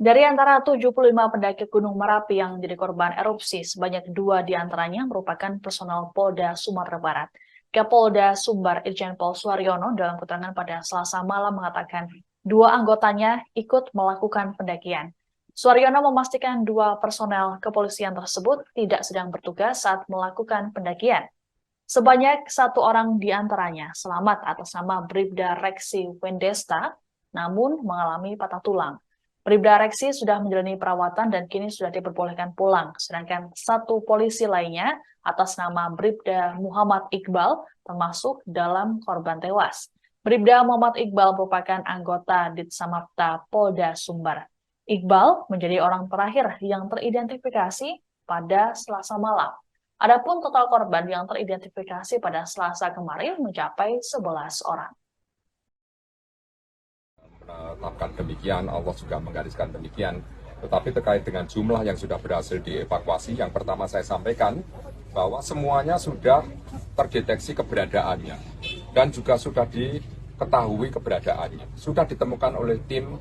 Dari antara 75 pendaki Gunung Merapi yang menjadi korban erupsi, sebanyak 2 diantaranya merupakan personel Polda Sumatera Barat. Kapolda Sumbar Irjen Pol Suaryono dalam keterangan pada Selasa malam mengatakan 2 anggotanya ikut melakukan pendakian. Suaryono memastikan 2 personel kepolisian tersebut tidak sedang bertugas saat melakukan pendakian. Sebanyak 1 orang diantaranya selamat atas nama Bribda Reksi Wendesta, namun mengalami patah tulang. Bribda Reksi sudah menjalani perawatan dan kini sudah diperbolehkan pulang, sedangkan 1 polisi lainnya atas nama Bribda Muhammad Iqbal termasuk dalam korban tewas. Bribda Muhammad Iqbal merupakan anggota Ditsamapta Polda Sumbar. Iqbal menjadi orang terakhir yang teridentifikasi pada Selasa malam. Adapun total korban yang teridentifikasi pada Selasa kemarin mencapai 11 orang. Menetapkan demikian, Allah juga menggariskan demikian. Tetapi terkait dengan jumlah yang sudah berhasil dievakuasi, yang pertama saya sampaikan bahwa semuanya sudah terdeteksi keberadaannya dan juga sudah diketahui keberadaannya. Sudah ditemukan oleh tim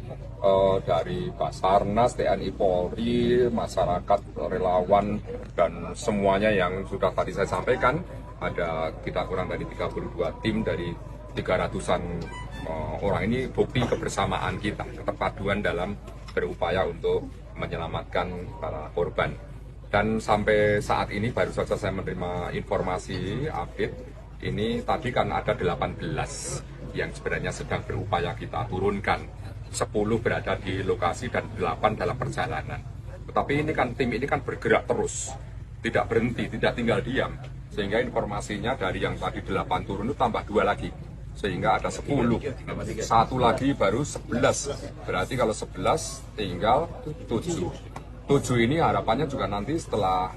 dari Basarnas, TNI Polri, masyarakat, relawan, dan semuanya yang sudah tadi saya sampaikan. Ada kita kurang dari 32 tim dari 300-an orang. Ini bukti kebersamaan kita, keterpaduan dalam berupaya untuk menyelamatkan para korban. Dan sampai saat ini baru saja saya menerima informasi update, ini tadi kan ada 18 yang sebenarnya sedang berupaya kita turunkan. 10 berada di lokasi dan 8 dalam perjalanan. Tetapi ini kan tim ini kan bergerak terus, tidak berhenti, tidak tinggal diam. Sehingga informasinya dari yang tadi 8 turun itu tambah 2 lagi. Sehingga ada 10, 1 lagi baru 11. Berarti kalau 11 tinggal 7. 7 ini harapannya juga nanti setelah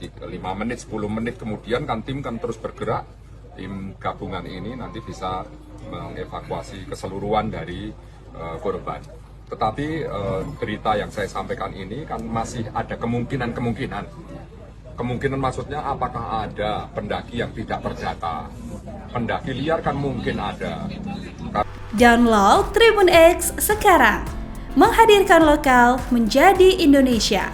5 menit, 10 menit kemudian kan tim kan terus bergerak. Tim gabungan ini nanti bisa mengevakuasi keseluruhan dari korban. Tetapi berita yang saya sampaikan ini kan masih ada kemungkinan. Kemungkinan maksudnya apakah ada pendaki yang tidak terdata. Pendaki liar kan mungkin ada. Download Tribun X sekarang, menghadirkan lokal menjadi Indonesia.